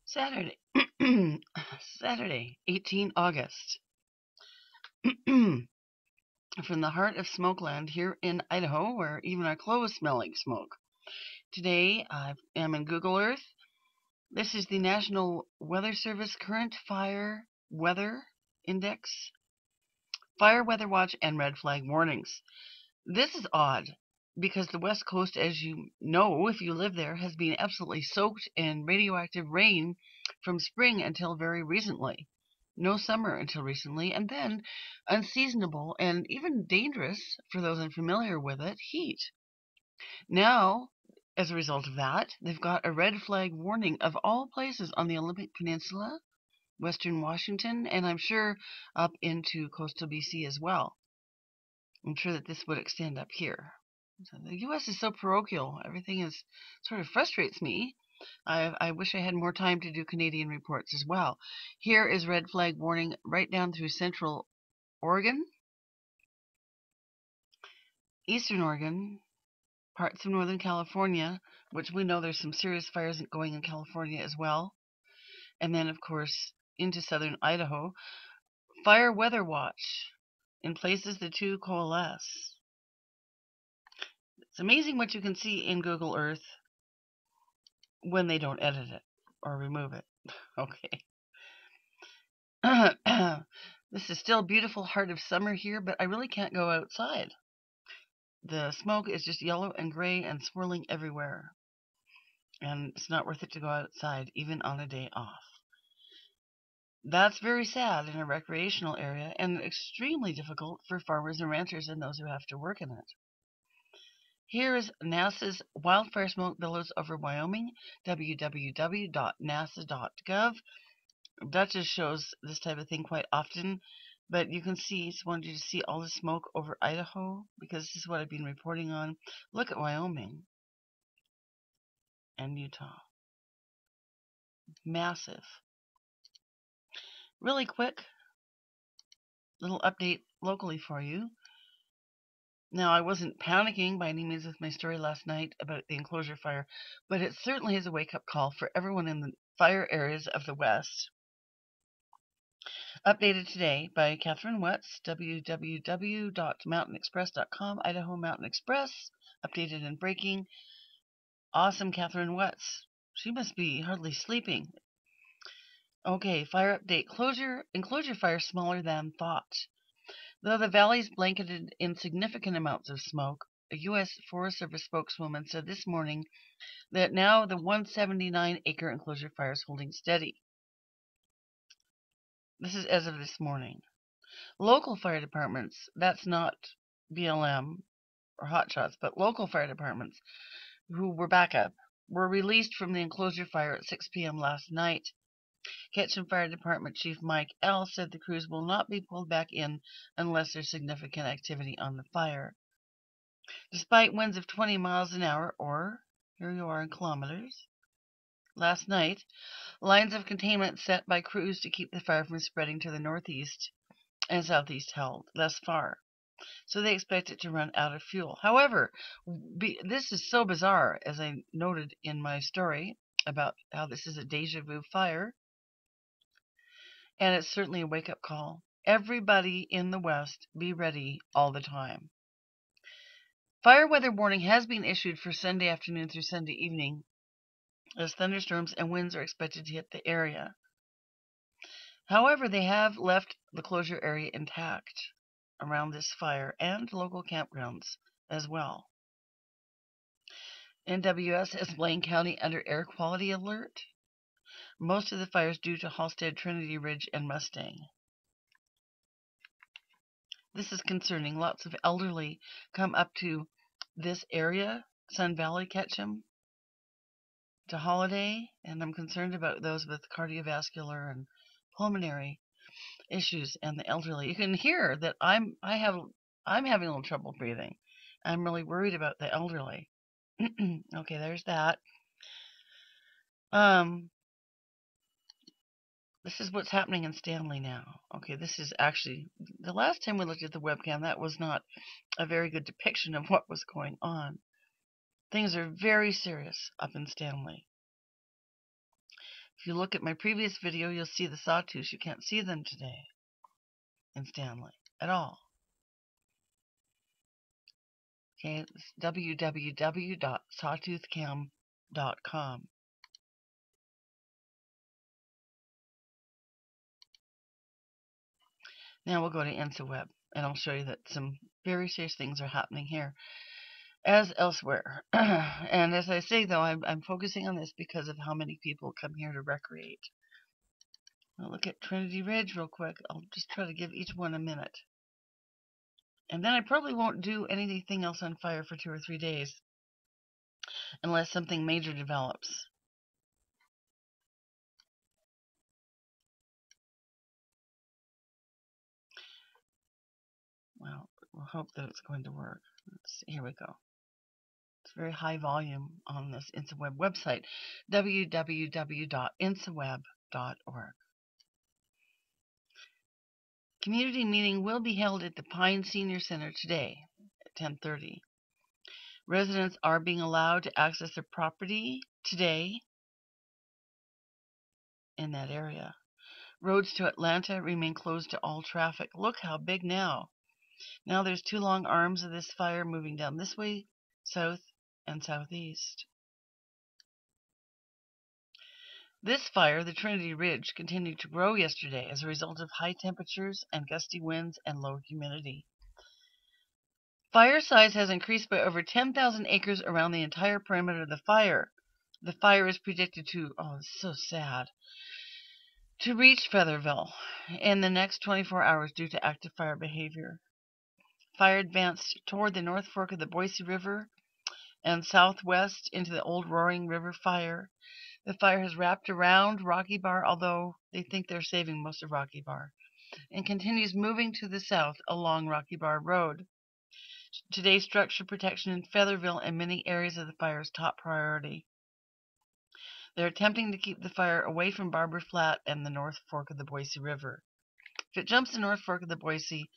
Saturday, Saturday, 18 August. From the heart of Smokeland here in Idaho, where even our clothes smell like smoke. Today, I am in Google Earth. This is the National Weather Service Current Fire Weather Index, Fire Weather Watch, and Red Flag Warnings. This is odd because the West Coast, as you know if you live there, has been absolutely soaked in radioactive rain from spring until very recently. No summer until recently, and then unseasonable and even dangerous, for those unfamiliar with it, heat. Now, as a result of that, they've got a red flag warning of all places on the Olympic Peninsula, western Washington, and I'm sure up into coastal BC as well. I'm sure that this would extend up here. So the U.S. is so parochial. Everything is sort of frustrates me. I wish I had more time to do Canadian reports as well. Here is red flag warning right down through central Oregon, eastern Oregon, parts of northern California, which we know there's some serious fires going in California as well. And then, of course, into southern Idaho. Fire weather watch. In places the two coalesce. It's amazing what you can see in Google Earth when they don't edit it or remove it. Okay. This is still beautiful heart of summer here, but I really can't go outside. The smoke is just yellow and gray and swirling everywhere. And it's not worth it to go outside, even on a day off. That's very sad in a recreational area and extremely difficult for farmers and ranchers and those who have to work in it. Here is NASA's wildfire smoke billows over Wyoming, www.nasa.gov. That just shows this type of thing quite often, but you can see, just wanted you to see all the smoke over Idaho, because this is what I've been reporting on. Look at Wyoming and Utah. Massive. Really quick, little update locally for you. Now, I wasn't panicking by any means with my story last night about the enclosure fire, but it certainly is a wake-up call for everyone in the fire areas of the West. Updated today by Catherine Wetz, www.mountainexpress.com, Idaho Mountain Express, updated and breaking. Awesome, Catherine Wetz. She must be hardly sleeping. Okay, fire update. Enclosure fire smaller than thought. Though the valley's blanketed in significant amounts of smoke, a U.S. Forest Service spokeswoman said this morning that now the 179-acre enclosure fire is holding steady. This is as of this morning. Local fire departments, that's not BLM or hotshots, but local fire departments who were backup, were released from the enclosure fire at 6 p.m. last night. Ketchum Fire Department Chief Mike L. said the crews will not be pulled back in unless there's significant activity on the fire. Despite winds of 20 miles an hour, or here you are in kilometers, last night, lines of containment set by crews to keep the fire from spreading to the northeast and southeast held thus far. So they expect it to run out of fuel. However, this is so bizarre, as I noted in my story about how this is a deja vu fire. And it's certainly a wake-up call. Everybody in the West, be ready all the time. Fire weather warning has been issued for Sunday afternoon through Sunday evening, as thunderstorms and winds are expected to hit the area. However, they have left the closure area intact around this fire and local campgrounds as well. NWS has Blaine County under air quality alert. Most of the fires due to Halstead, Trinity Ridge, and Mustang. This is concerning. Lots of elderly come up to this area, Sun Valley, Ketchum, to holiday, and I'm concerned about those with cardiovascular and pulmonary issues and the elderly. You can hear that I'm having a little trouble breathing. I'm really worried about the elderly. Okay, there's that. This is what's happening in Stanley now. Okay, this is actually, the last time we looked at the webcam, that was not a very good depiction of what was going on. Things are very serious up in Stanley. If you look at my previous video, you'll see the sawtooths. You can't see them today in Stanley at all. Okay, it's www.sawtoothcam.com. Now we'll go to InstaWeb, and I'll show you that some very serious things are happening here as elsewhere. And as I say, though, I'm focusing on this because of how many people come here to recreate. I'll look at Trinity Ridge real quick. I'll just try to give each one a minute. And then I probably won't do anything else on fire for 2 or 3 days unless something major develops. Well, we'll hope that it's going to work. Here we go. It's very high volume on this InstaWeb website, www.instaweb.org. Community meeting will be held at the Pine Senior Center today at 10:30. Residents are being allowed to access their property today in that area. Roads to Atlanta remain closed to all traffic. Look how big now. Now there's 2 long arms of this fire moving down this way, south and southeast. This fire, the Trinity Ridge, continued to grow yesterday as a result of high temperatures and gusty winds and low humidity. Fire size has increased by over 10,000 acres around the entire perimeter of the fire. The fire is predicted to, it's so sad, to reach Featherville in the next 24 hours due to active fire behavior. Fire advanced toward the North Fork of the Boise River and southwest into the Old Roaring River fire. The fire has wrapped around Rocky Bar, although they think they're saving most of Rocky Bar, and continues moving to the south along Rocky Bar Road. Today, structure protection in Featherville and many areas of the fire is top priority. They're attempting to keep the fire away from Barber Flat and the North Fork of the Boise River. If it jumps the North Fork of the Boise,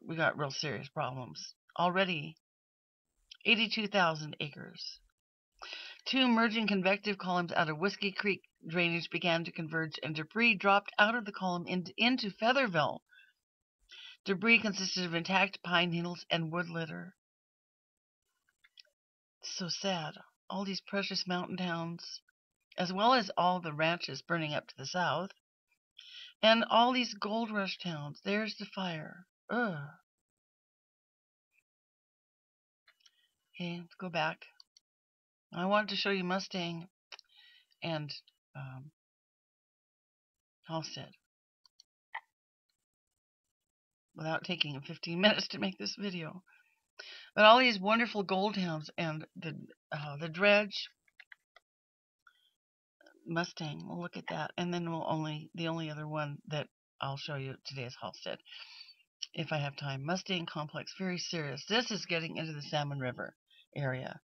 we got real serious problems. Already, 82,000 acres. 2 merging convective columns out of Whiskey Creek drainage began to converge, and debris dropped out of the column into Featherville. Debris consisted of intact pine needles and wood litter. It's so sad. All these precious mountain towns, as well as all the ranches burning up to the south, and all these gold rush towns. There's the fire. Ugh. Okay, let's go back. I wanted to show you Mustang and Halstead without taking 15 minutes to make this video. But all these wonderful gold towns and the dredge, Mustang. We'll look at that, and then the only other one that I'll show you today is Halstead, if I have time. Mustang complex, very serious. This is getting into the Salmon River area.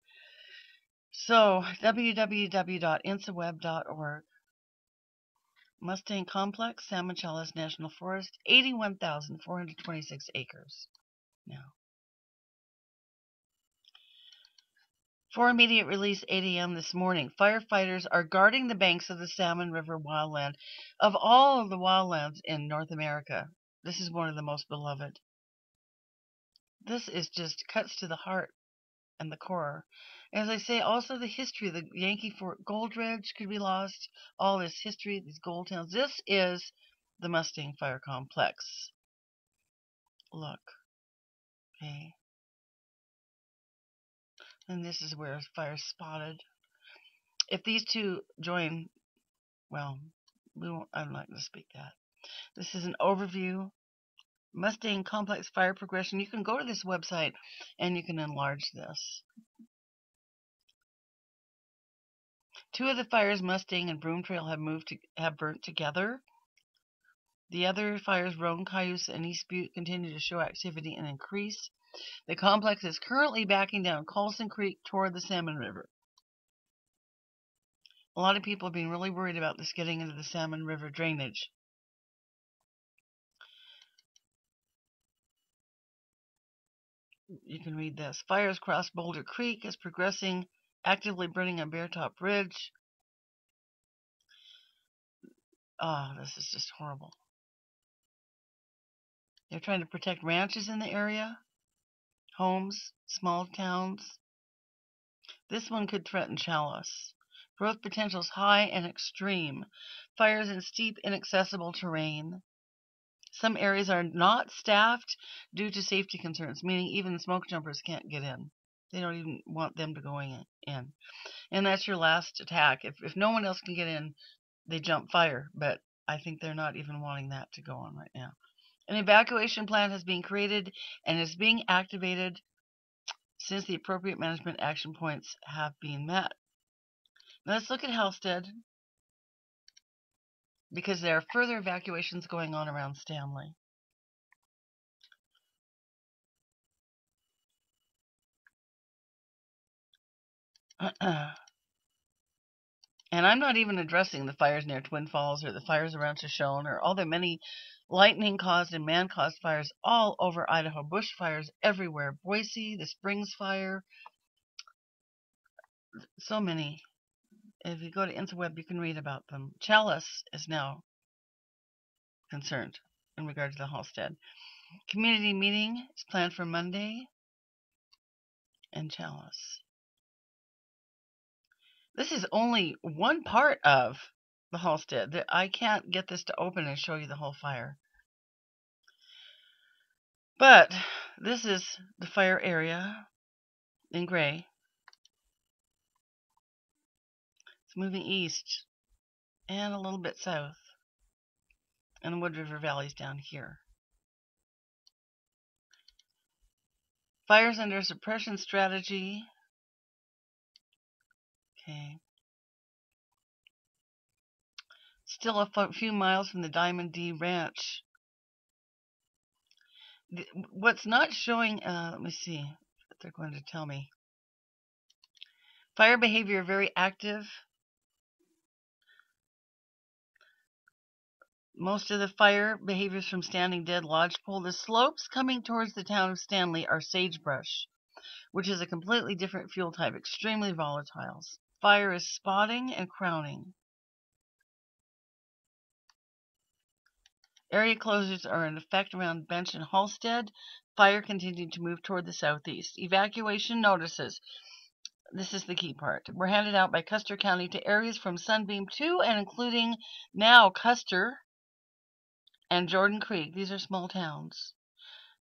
So www.instaweb.org. Mustang complex, Salmon Challis National Forest, 81,426 acres. Now, for immediate release, 8 a.m. this morning, firefighters are guarding the banks of the Salmon River wildland. Of all of the wildlands in North America, this is one of the most beloved. This is just cuts to the heart and the core. As I say, also the history of the Yankee Fort Gold Ridge could be lost. All this history, these gold towns. This is the Mustang Fire Complex. Look. Okay. And this is where fire spotted. If these two join, well, I'm not going to speak that. This is an overview. Mustang Complex Fire Progression. You can go to this website and you can enlarge this. 2 of the fires, Mustang and Broom Trail, have burnt together. The other fires, Roan, Cayuse, and East Butte, continue to show activity and increase. The complex is currently backing down Colson Creek toward the Salmon River. A lot of people have been really worried about this getting into the Salmon River drainage. You can read this. Fires cross Boulder Creek is progressing, actively burning on Bear Top Ridge. this is just horrible. They're trying to protect ranches in the area, homes, small towns. This one could threaten Chalice. Growth potential is high and extreme. Fires in steep, inaccessible terrain. Some areas are not staffed due to safety concerns, meaning even smoke jumpers can't get in. They don't even want them to go in. And that's your last attack. If no one else can get in, they jump fire. But I think they're not even wanting that to go on right now. An evacuation plan has been created and is being activated since the appropriate management action points have been met. Now let's look at Halstead, because there are further evacuations going on around Stanley. And I'm not even addressing the fires near Twin Falls or the fires around Shoshone or all the many lightning-caused and man-caused fires all over Idaho. Bushfires everywhere. Boise, the Springs fire. So many. If you go to InfoWeb, you can read about them. Chalice is now concerned in regard to the Halstead. Community meeting is planned for Monday in Chalice. This is only one part of the Halstead. I can't get this to open and show you the whole fire. But this is the fire area in gray. It's moving east and a little bit south. And the Wood River Valley's down here. Fires under suppression strategy. Okay. Still a few miles from the Diamond D Ranch. What's not showing, let me see what they're going to tell me. Fire behavior very active. Most of the fire behaviors from Standing Dead Lodgepole. The slopes coming towards the town of Stanley are sagebrush, which is a completely different fuel type, extremely volatile. Fire is spotting and crowning. Area closures are in effect around Bench and Halstead. Fire continued to move toward the southeast. Evacuation notices. This is the key part. Were handed out by Custer County to areas from Sunbeam to and including now Custer and Jordan Creek. These are small towns.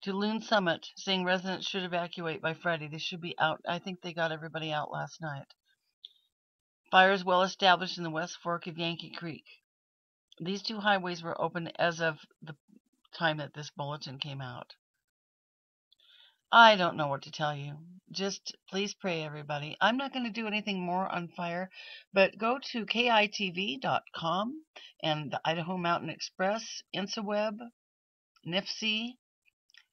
To Loon Summit, saying residents should evacuate by Friday. They should be out. I think they got everybody out last night. Fires well established in the West Fork of Yankee Creek. These two highways were open as of the time that this bulletin came out. I don't know what to tell you. Just please pray, everybody. I'm not going to do anything more on fire, but go to kitv.com and the Idaho Mountain Express, InfoWeb, NIFC.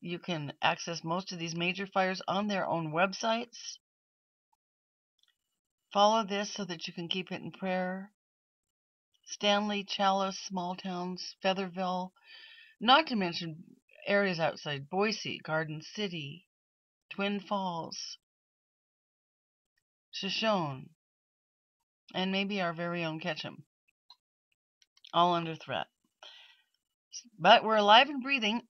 You can access most of these major fires on their own websites. Follow this so that you can keep it in prayer. Stanley, Chalice, small towns, Featherville, not to mention areas outside Boise, Garden City, Twin Falls, Shoshone, and maybe our very own Ketchum, all under threat. But we're alive and breathing,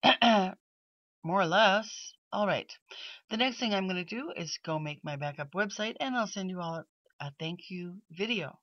more or less. All right. The next thing I'm going to do is go make my backup website, and I'll send you all a thank you video.